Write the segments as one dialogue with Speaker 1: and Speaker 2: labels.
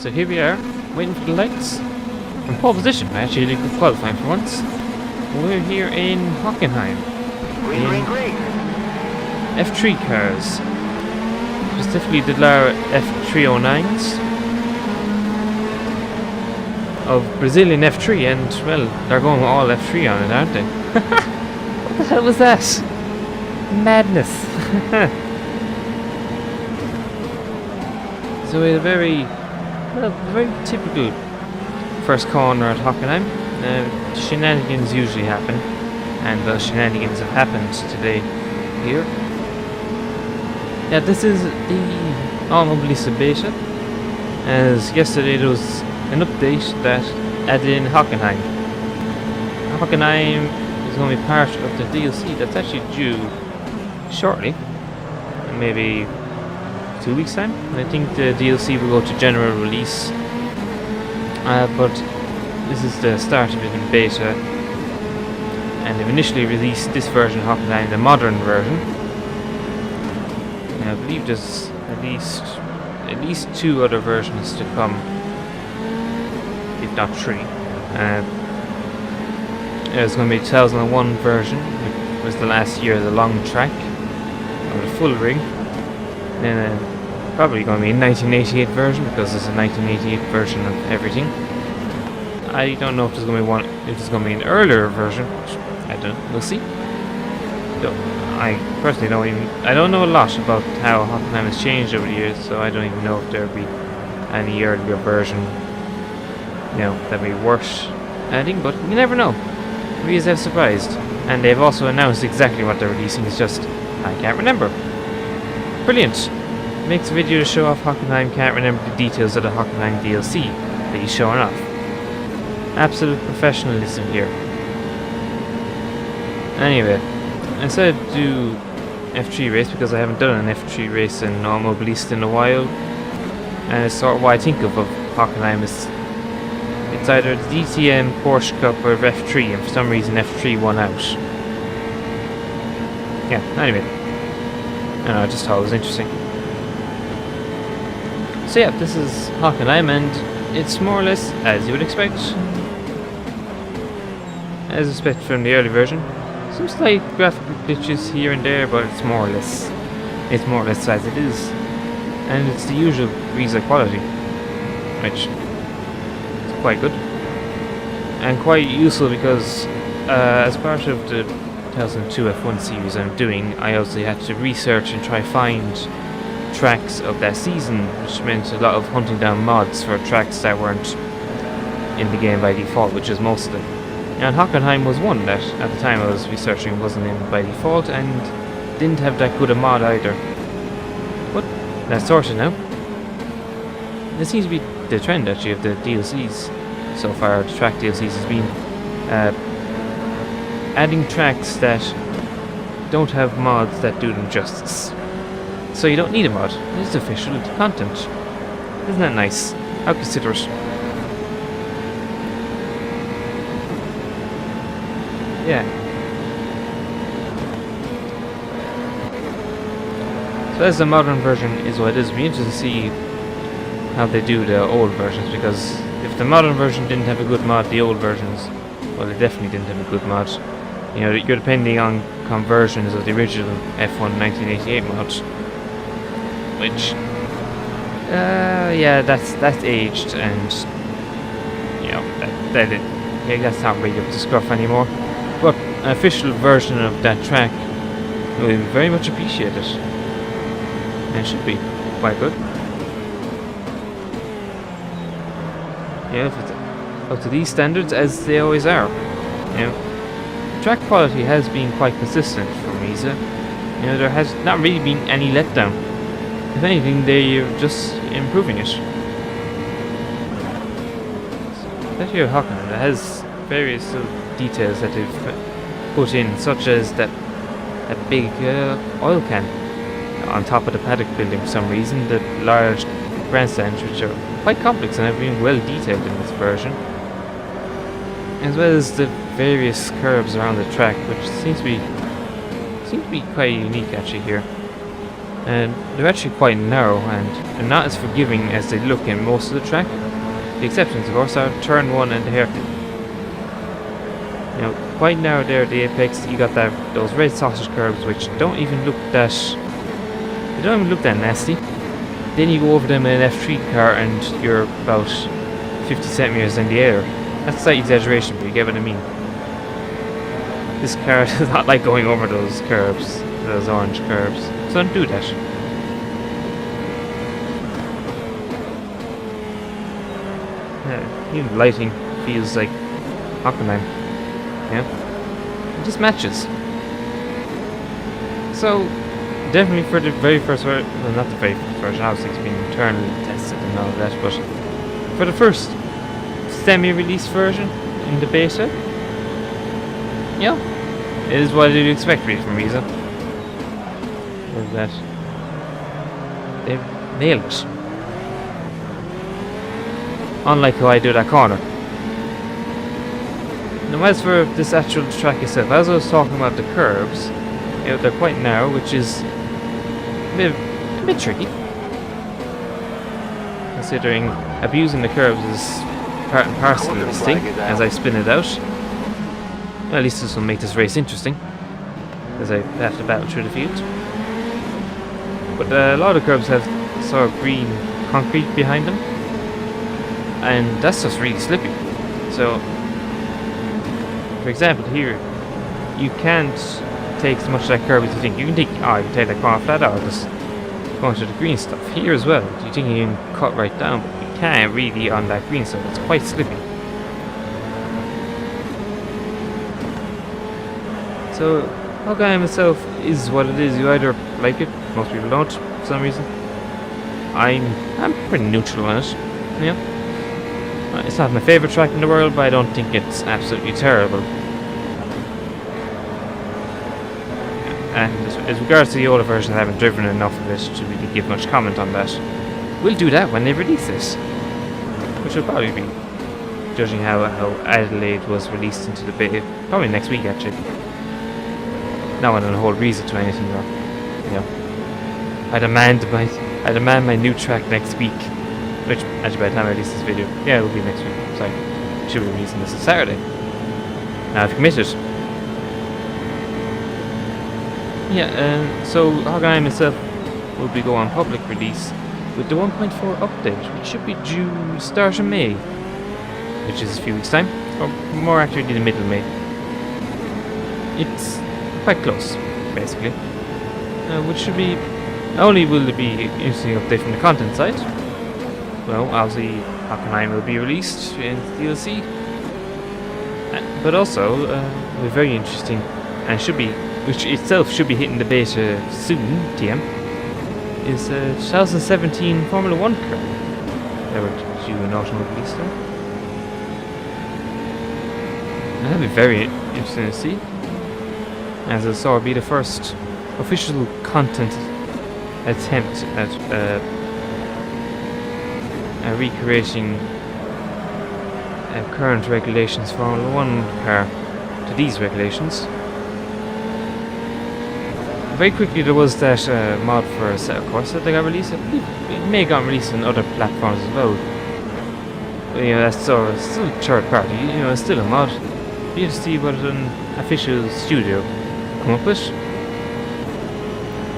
Speaker 1: So here we are, waiting for the lights. In pole position, I actually did good qualifying for once. We're here in Hockenheim.
Speaker 2: Green.
Speaker 1: F3 cars. Specifically the Lara F309s. Of Brazilian F3, and well, they're going all F3 on it, aren't they? What the hell was that? Madness. So we had a very typical first corner at Hockenheim. Shenanigans usually happen, and those shenanigans have happened today here. Yeah, this is the Automobilista beta, as yesterday there was an update that added in Hockenheim. Hockenheim is going to be part of the DLC that's actually due shortly, maybe 2 weeks time. I think the DLC will go to general release, but this is the start of it in beta, and they've initially released this version of Hockenheim, the modern version. And I believe there's at least 2 other versions to come, if not 3. There's going to be a 2001 version, which was the last year of the long track, or the full ring. Then probably going to be a 1988 version, because there's a 1988 version of everything. I don't know if there's going to be one, if there's going to be an earlier version. I don't know. We'll see. I personally don't know a lot about how Hockenheim has changed over the years, so I don't even know if there'll be any earlier version, that'd be worth adding, but you never know. Maybe they've surprised. And they've also announced exactly what they're releasing, it's just, I can't remember. Brilliant. Makes a video to show off Hockenheim, can't remember the details of the Hockenheim DLC that he's showing off. Absolute professionalism here. Anyway, I decided to do F3 race because I haven't done an F3 race in Automobilista in a while. And it's sort of what I think of Hockenheim is it's either the DTM, Porsche Cup, or F3, and for some reason F3 won out. Yeah, anyway. I don't know, I just thought it was interesting. So yeah, this is Hockenheim, and it's more or less as you would expect. As expected from the early version. Some slight graphical glitches here and there, but it's more or less as it is. And it's the usual Visa quality, which is quite good. And quite useful because as part of the 2002 F1 series I'm doing, I obviously had to research and try find tracks of that season, which meant a lot of hunting down mods for tracks that weren't in the game by default, which is most of them. And Hockenheim was one that, at the time I was researching, wasn't in by default and didn't have that good a mod either. But that's sorted now. It seems to be the trend actually of the DLCs so far. The track DLCs has been adding tracks that don't have mods that do them justice. So you don't need a mod. It's official content. Isn't that nice? How considerate. Yeah. So as the modern version is what it is, it'll be interesting to see how they do the old versions, because if the modern version didn't have a good mod, the old versions, well, they definitely didn't have a good mod. You're depending on conversions of the original F1 1988 mod, which, yeah, that's aged, and that's not really up to scruff anymore. But an official version of that track will be very much appreciated, and it should be quite good. Yeah, if it's up to these standards, as they always are. Track quality has been quite consistent from Visa. There has not really been any letdown. If anything, they're just improving it. That here Hockenheim, it has various little details that they've put in, such as that big oil can on top of the paddock building for some reason, the large grandstands, which are quite complex and have been well detailed in this version, as well as the various curves around the track, which seems to be quite unique actually here. And they're actually quite narrow and not as forgiving as they look in most of the track. The exceptions, of course, are turn 1 and the hairpin. You know, quite narrow there at the apex. You got those red sausage curves, which don't even look that nasty. Then you go over them in an F3 car, and you're about 50 centimeters in the air. That's a slight exaggeration, but you get what I mean. This car does not like going over those curves, those orange curves. So don't do that. Yeah, even lighting feels like Hockenheim. Yeah, it just matches. So definitely for the very first version, well, not the very first version, obviously it's been internally tested and all of that, but for the first semi-release version in the beta, yeah, it is what you'd expect really from Visa. Is that they've nailed it. Unlike how I do that corner. Now as for this actual track itself, as I was talking about the curves, you know, they're quite narrow, which is a bit tricky. Considering abusing the curves is part and parcel of this thing, as I spin it out. Well, at least this will make this race interesting, as I have to battle through the field. But a lot of curves have sort of green concrete behind them, and that's just really slippy. So, for example, here, you can't take as much of that curve as you think. You can take, you can take that corner flat out, just go into the green stuff. Here as well, you think you can cut right down, but you can't really on that green stuff. It's quite slippy. So, Hockenheim itself is what it is. You either like it, most people don't, for some reason. I'm pretty neutral on it. Yeah. It's not my favourite track in the world, but I don't think it's absolutely terrible. And as regards to the older version, I haven't driven enough of it to really give much comment on that. We'll do that when they release this, which will probably be, judging how Adelaide was released into the beta, probably next week actually. Not on a whole reason to anything wrong. You know, I demand my new track next week. Which, actually, by the time I release this video, yeah, it will be next week. Sorry, should be releasing this on Saturday. Now I've committed. Yeah, so Hockenheim itself will be go on public release with the 1.4 update, which should be due start of May, which is a few weeks' time, or more accurately, the middle of May. It's quite close, basically. Which should be, not only will there be an interesting update from the content side. Well, obviously, Hockenheim will be released in DLC, but also a very interesting, and which itself should be hitting the beta soon. TM is a 2017 Formula 1 car. They were due an autumn release though. And that'd be very interesting to see, as it sort of be the first official content attempt at recreating current regulations for Formula 1 car to these regulations. Very quickly, there was that mod for a set of course that they got released. I believe it may have gotten released on other platforms as well. But, you know, that's still third party. You know, it's still a mod. You have to see what an official studio come up with.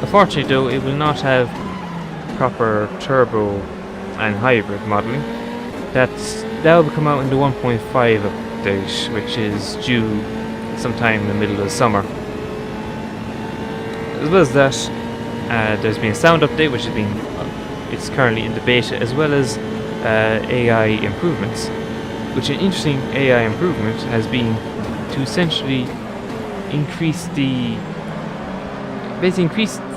Speaker 1: Unfortunately, though, it will not have proper turbo and hybrid modelling. That will come out in the 1.5 update, which is due sometime in the middle of the summer. As well as that, there's been a sound update, which has been it's currently in the beta, as well as AI improvements. Which an interesting AI improvement has been to essentially increase the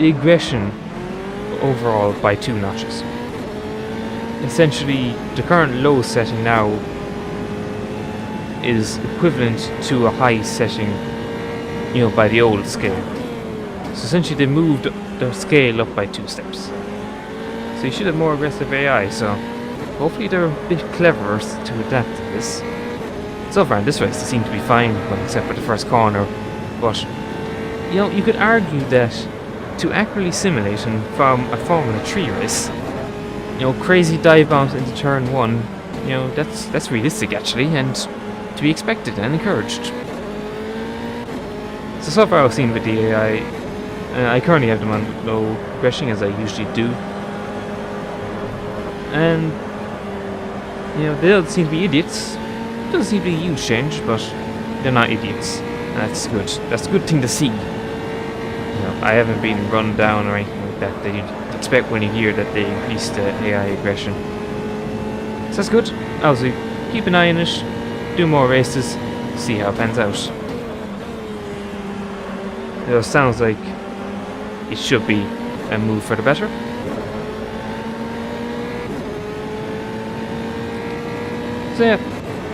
Speaker 1: aggression overall by 2 notches. Essentially, the current low setting now is equivalent to a high setting, you know, by the old scale. So essentially, they moved their scale up by 2 steps. So you should have more aggressive AI. So hopefully, they're a bit cleverer to adapt to this. So far in this race, they seem to be fine, well, except for the first corner. But you know, you could argue that to accurately simulate and from a Formula 3 race. Crazy dive bombs into turn 1, that's realistic actually, and to be expected and encouraged. So far I've seen with the AI, I currently have them on low progression as I usually do. And, they don't seem to be idiots. It doesn't seem to be a huge change, but they're not idiots. That's good. That's a good thing to see. I haven't been run down or anything like that. You'd expect when you hear that they increased AI aggression. So that's good. Obviously, keep an eye on it, do more races, see how it pans out. It sounds like it should be a move for the better. So yeah,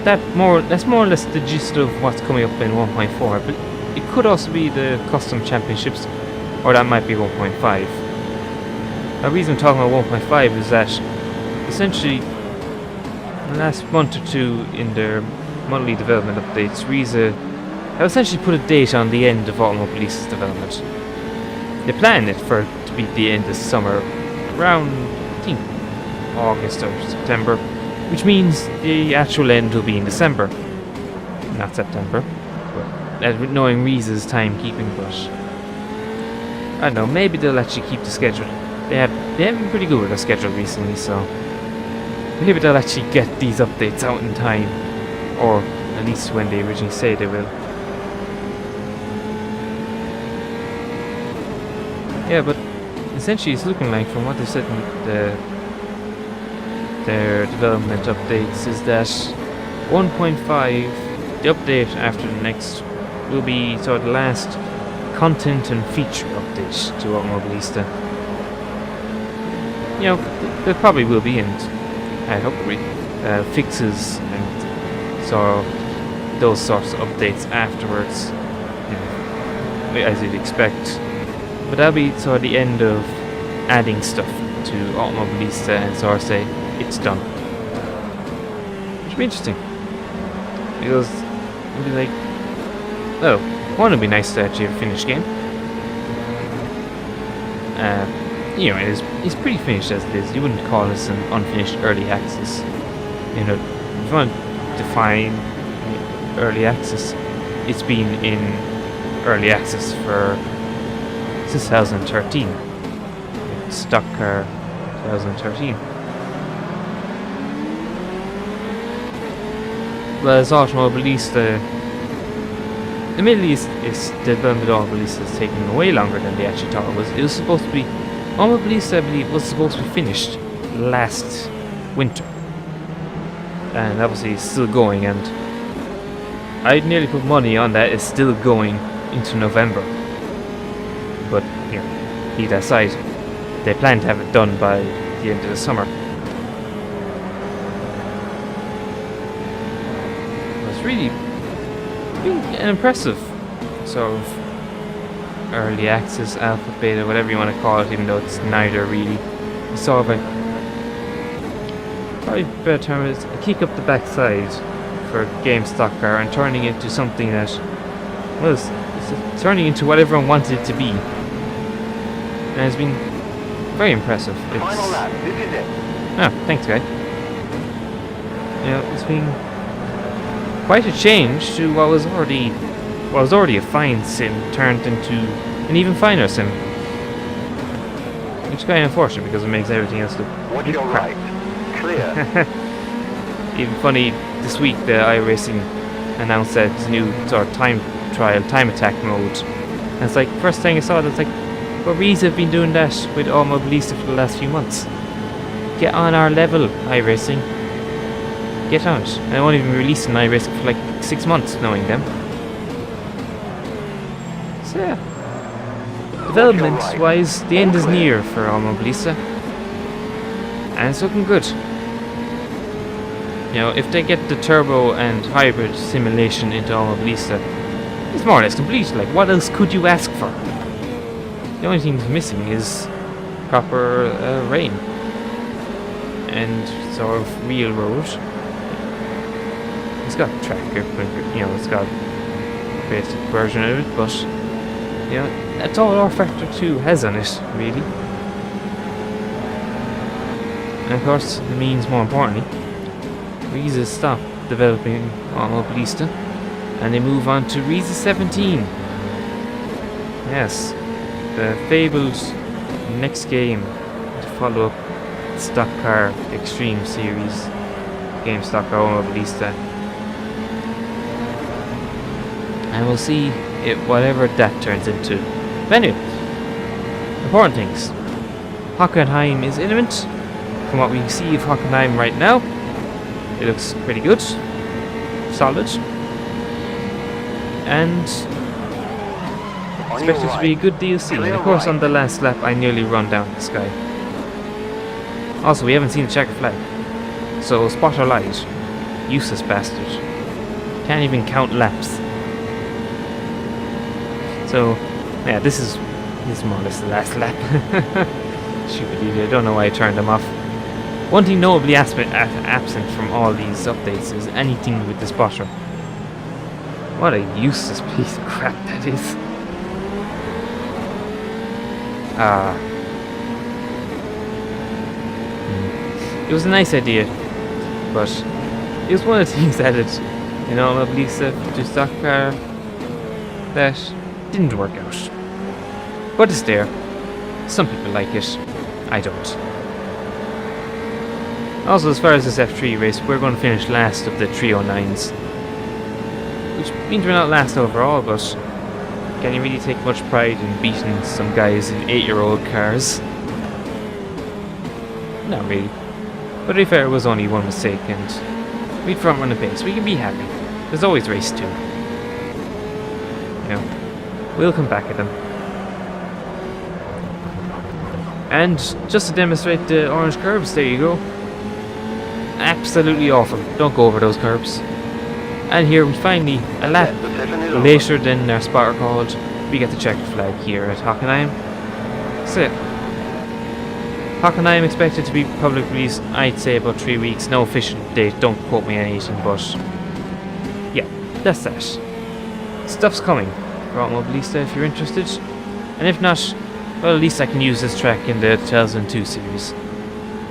Speaker 1: that's more or less the gist of what's coming up in 1.4, but it could also be the custom championships, or that might be 1.5. The reason I'm talking about 1.5 is that essentially the last month or two in their monthly development updates, Riza have essentially put a date on the end of Automobilis's development. They plan it for it to be the end of summer, around I think August or September, which means the actual end will be in December, not September. But knowing Riza's timekeeping, but I don't know, maybe they'll actually keep the schedule. They have been pretty good with their schedule recently, so maybe they'll actually get these updates out in time, or at least when they originally say they will. Yeah, but essentially it's looking like, from what they said in their development updates, is that 1.5, the update after the next, will be sort of the last content and feature update to Automobilista. There probably will be, and I hope fixes and those sorts of updates afterwards, as you'd expect. But that'll be sort of the end of adding stuff to Automobilista and sort of say it's done. Which would be interesting, because it'd be like, well, one would be nice to actually have a finished game. It's pretty finished as it is. You wouldn't call this an unfinished early access. If you want to define early access, it's been in early access for 2013. Stock car 2013. Whereas Automobilista, the Middle East is the development of Automobilista is taking way longer than they actually thought it was. It was supposed to be, Automobilista I believe was supposed to be finished last winter, and obviously it's still going, and I'd nearly put money on that it's still going into November. But leave that aside, they plan to have it done by the end of the summer. It's really an impressive sort of early access, alpha, beta, whatever you want to call it, even though it's neither really. It's sort of probably a better term is a kick up the backside for game stock car and turning it into something that, well, it's turning into what everyone wanted it to be. And it's been very impressive.
Speaker 2: Final lap, this is it.
Speaker 1: Oh, thanks, guy. It's been quite a change to what was already a fine sim turned into an even finer sim. Which is kind of unfortunate because it makes everything else look
Speaker 2: Watch your
Speaker 1: crap.
Speaker 2: right. Clear.
Speaker 1: Even funny, this week the iRacing announced that its new sort of time trial, time attack mode. And it's like, first thing I saw, it's like, but Riza have been doing that with Automobilista for the last few months. Get on our level, iRacing. Get on it. And I won't even release an iRacing for like 6 months, knowing them. So yeah. Development-wise, the end is near for Automobilista. And it's looking good. If they get the turbo and hybrid simulation into Automobilista, it's more or less complete. Like, what else could you ask for? The only thing missing is proper rain and sort of real road. It's got track grip, it's got a basic version of it, but that's all R-Factor 2 has on it, really. And of course, it means, more importantly, Riese stop developing Automobilista and they move on to Riese 17. Yes, the fabled next game to follow up the Stock Car Extreme Series game, Stock Car Automobilista. And we'll see whatever that turns into. But anyway, important things. Hockenheim is imminent. From what we see of Hockenheim right now, it looks pretty good, solid, and expected to be a good DLC. And of course, on the last lap, I nearly run down this guy. Also, we haven't seen the checkered flag, so spotter lied. Useless bastard. Can't even count laps. So, yeah, this is more or less the last lap. Stupid idiot. I don't know why I turned them off. One thing notably absent from all these updates is anything with the spotter. What a useless piece of crap that is. It was a nice idea, but it was one of the things added, you know, at least to Stock Car that didn't work out. But it's there. Some people like it. I don't. Also, as far as this F3 race, we're going to finish last of the 309s. Which means we're not last overall, but can you really take much pride in beating some guys in 8-year-old cars? Not really. But to be fair, it was only one mistake, and we'd front run the pace. We can be happy. There's always race 2. You know, we'll come back at them. And just to demonstrate the orange curbs, there you go. Absolutely awful. Don't go over those curbs. And here we finally, a lap later than our spotter called, we get the checkered flag here at Hockenheim. So yeah. Hockenheim expected to be public release, I'd say about 3 weeks. No official date, don't quote me on anything, but yeah, that's that. Stuff's coming for Automobilista if you're interested. And if not, well, at least I can use this track in the 2002 series.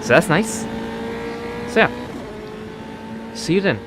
Speaker 1: So that's nice. So yeah, see you then.